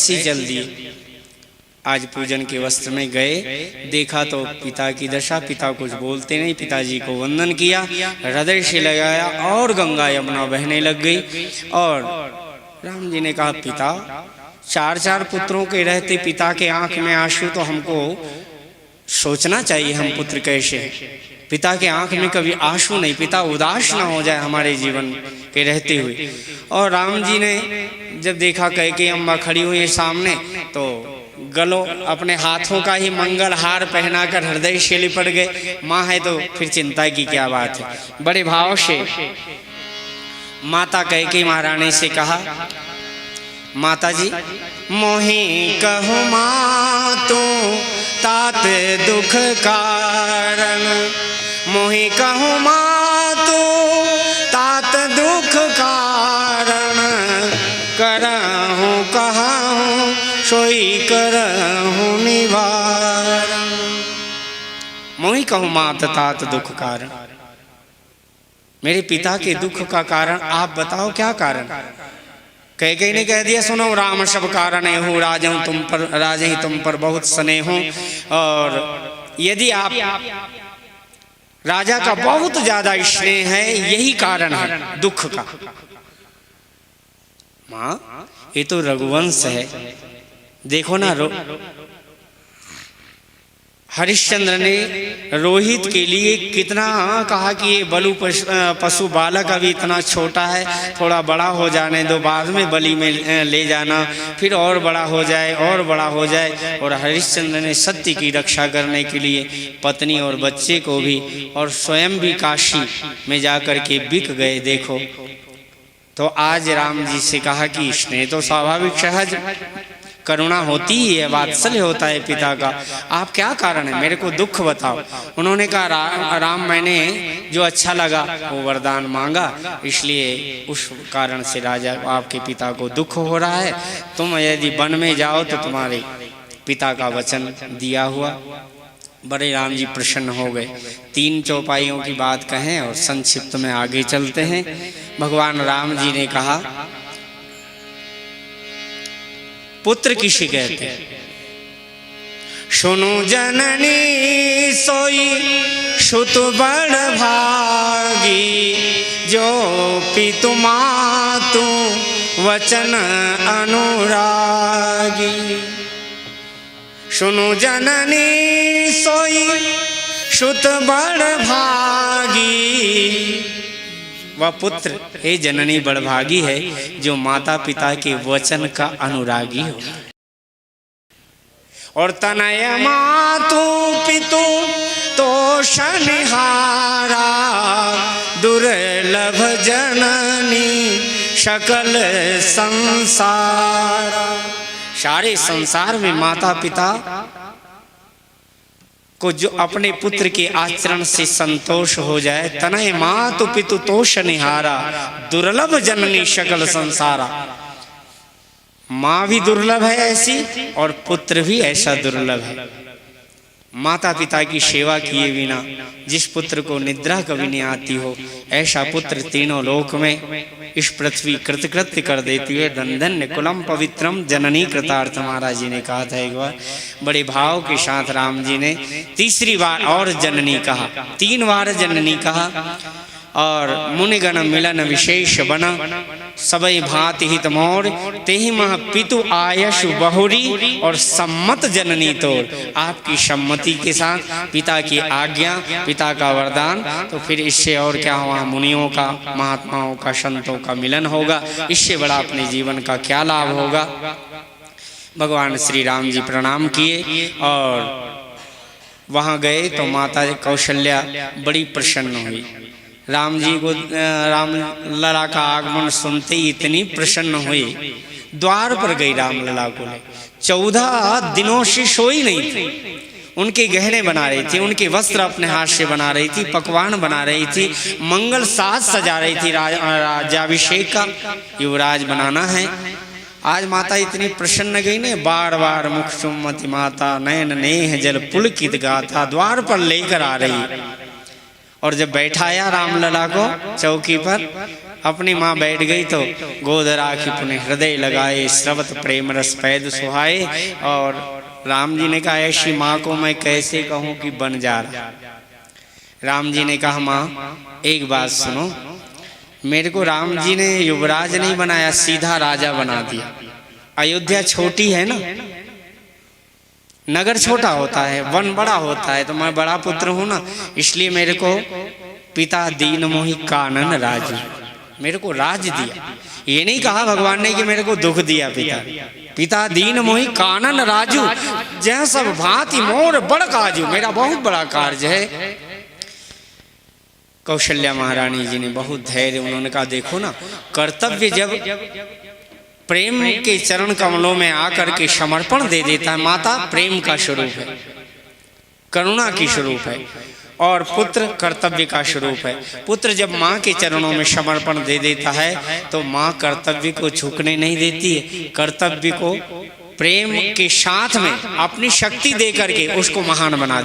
ऐसे ही चल दिए। आज पूजन के वस्त्र में गए, देखा तो पिता की दशा, पिता कुछ बोलते नहीं, पिताजी को वंदन किया, हृदय से लगाया और गंगा यमुना बहने लग गई। और राम जी ने कहा, पिता चार चार पुत्रों के रहते पिता के आंख में आंसू, तो हमको सोचना चाहिए हम पुत्र कैसे हैं। पिता के आंख में कभी आंसू नहीं, पिता उदास ना हो जाए हमारे जीवन के रहते हुए। और राम जी ने जब देखा कैकेयी अम्मा खड़ी हुई है सामने, तो गलों अपने हाथों का ही मंगल हार पहनाकर हृदय से लिपट गए। माँ है तो फिर चिंता की क्या बात है। बड़े भाव से माता कैकेयी महारानी से कहा, माता जी मोहि कहु मातु तात दुख कारण, मोहि कहु मातु तात दुख कारण, करहु कहूँ सोई करहु निवारण। मोहि कहु मात तात दुख कारण, मेरे पिता के दुख का कारण आप बताओ क्या कारण। कैकेयी ने कह दिया, सुनो राम सब कारण हूँ, राजहि तुम पर बहुत स्नेह हूँ, और यदि आप राजा का बहुत ज्यादा स्नेह है, यही कारण है दुख का। माँ ये तो रघुवंश है, देखो ना, हरिश्चंद्र ने रोहित के लिए कितना कहा कि ये बलु पशु बालक अभी इतना छोटा है, थोड़ा बड़ा हो जाने दो, बाद में बलि में ले जाना, फिर और बड़ा हो जाए और बड़ा हो जाए। और हरिश्चंद्र ने सत्य की रक्षा करने के लिए पत्नी और बच्चे को भी, और स्वयं भी काशी में जाकर के बिक गए। देखो तो आज राम जी से कहा कि स्नेह तो स्वाभाविक सहज करुणा होती ही है, वात्सल्य होता है पिता का, आप क्या कारण है, मेरे को दुख बताओ। उन्होंने कहा, राम मैंने जो अच्छा लगा वो वरदान मांगा, इसलिए उस कारण से राजा आपके पिता को दुख हो रहा है। तुम यदि वन में जाओ तो तुम्हारे पिता का वचन दिया हुआ। बड़े राम जी प्रसन्न हो गए। 3 चौपाइयों की बात कहें और संक्षिप्त में आगे चलते हैं। भगवान राम जी ने कहा, पुत्र किसे कहते हैं, सुनो जननी सोई सुत बड़ भागी, जो पितु मातु वचन अनुरागी। सुनो जननी सोई सुत बड़ भागी, वह पुत्र हे जननी बड़भागी है जो माता पिता के वचन का अनुरागी हो। और तनय मातु पितु तोषनिहारा, दुर्लभ जननी सकल संसार। सारे संसार में माता पिता को जो अपने पुत्र के आचरण से संतोष हो जाए, तनय मातु पितु तोष निहारा, दुर्लभ जननी सकल संसारा। माँ भी दुर्लभ है ऐसी, और पुत्र भी ऐसा दुर्लभ है। माता पिता की सेवा किए बिना जिस पुत्र को निद्रा कभी नहीं आती हो, ऐसा पुत्र तीनों लोक में इस पृथ्वी कृतकृत्य कर देती है। धन्य कुलम पवित्रम जननी कृतार्थ, महाराज जी ने कहा था एक बार। बड़े भाव के साथ राम जी ने तीसरी बार और जननी कहा, 3 बार जननी कहा। और मुनिगण मिलन विशेष बना, सबई भांति हित मोर, तेहि मह पितु आयशु बहुरी, और सम्मत जननी तोर। आपकी सम्मति के साथ पिता की आज्ञा, पिता का वरदान, तो फिर इससे और क्या हुआ, मुनियों का, महात्माओं का, संतों का मिलन होगा, इससे बड़ा अपने जीवन का क्या लाभ होगा। भगवान श्री राम जी प्रणाम किए और वहाँ गए तो माता कौशल्या बड़ी प्रसन्न हुई। राम जी को, राम लला का आगमन सुनते ही इतनी प्रसन्न हुई, द्वार पर गई राम लला को ले। 14 दिनों से सोई नहीं थी, उनके गहने बना रही थी, उनके वस्त्र अपने हाथ से बना रही थी, पकवान बना रही थी, मंगल साज सजा रही थी, राज्याभिषेक का युवराज बनाना है। आज माता इतनी प्रसन्न गई ने, बार बार मुख सुमति माता, नयन नेह जल पुलकित गाथा, द्वार पर लेकर आ रही। और जब बैठाया रामलला को चौकी पर, अपनी माँ बैठ गई तो गोद राखी पुनः हृदय लगाए, श्रवत प्रेम रस पैद सुहाए। और राम जी ने कहा ऐसी माँ को मैं कैसे कहूँ कि बन जा रहा। राम जी ने कहा माँ एक बात सुनो, मेरे को राम जी ने युवराज नहीं बनाया, सीधा राजा बना दिया। अयोध्या छोटी है ना, नगर छोटा होता है, वन बड़ा होता है, तो मैं बड़ा पुत्र हूं ना, इसलिए मेरे को पिता दीन मोहि कानन राजू, मेरे को राज दिया। ये नहीं कहा भगवान ने कि मेरे को दुख दिया पिता, पिता दीन मोहि कानन राजू, जह सब भांति मोर बड़ काजू, मेरा बहुत बड़ा कार्य है। कौशल्या महारानी जी ने बहुत धैर्य, उन्होंने कहा देखो ना, कर्तव्य जब प्रेम के चरण कमलों में आकर के समर्पण दे देता है, माता प्रेम का स्वरूप है, करुणा की स्वरूप है, और पुत्र कर्तव्य का स्वरूप है। पुत्र जब माँ के चरणों में समर्पण दे देता है तो माँ कर्तव्य को झुकने नहीं देती है, कर्तव्य को प्रेम के साथ में अपनी शक्ति दे करके उसको महान बना